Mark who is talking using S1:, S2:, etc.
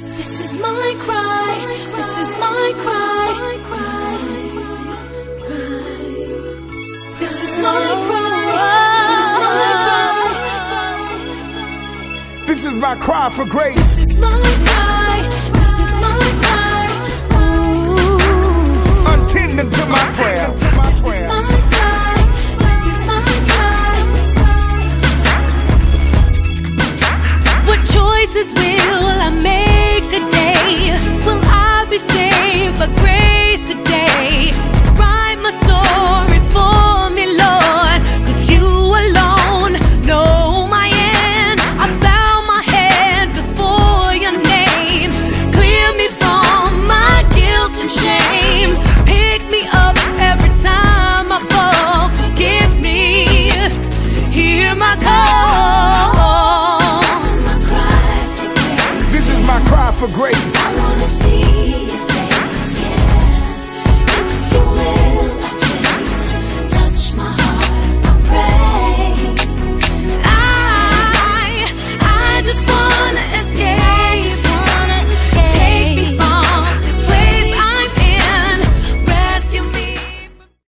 S1: This is my cry, this is my cry, this is my cry,
S2: this is my cry for grace.
S1: this is my cry, this is my cry,
S2: Untending to my prayer.
S1: this is my cry, this is my cry. What choices will I make today? Will I be saved by grace today? Write my story for me, Lord, 'cause you alone know my end. I bow my head before your name. Clear me from my guilt and shame. Pick me up every time I fall. Forgive me. Hear my call.
S2: This is my cry for grace.
S1: I wanna see your face.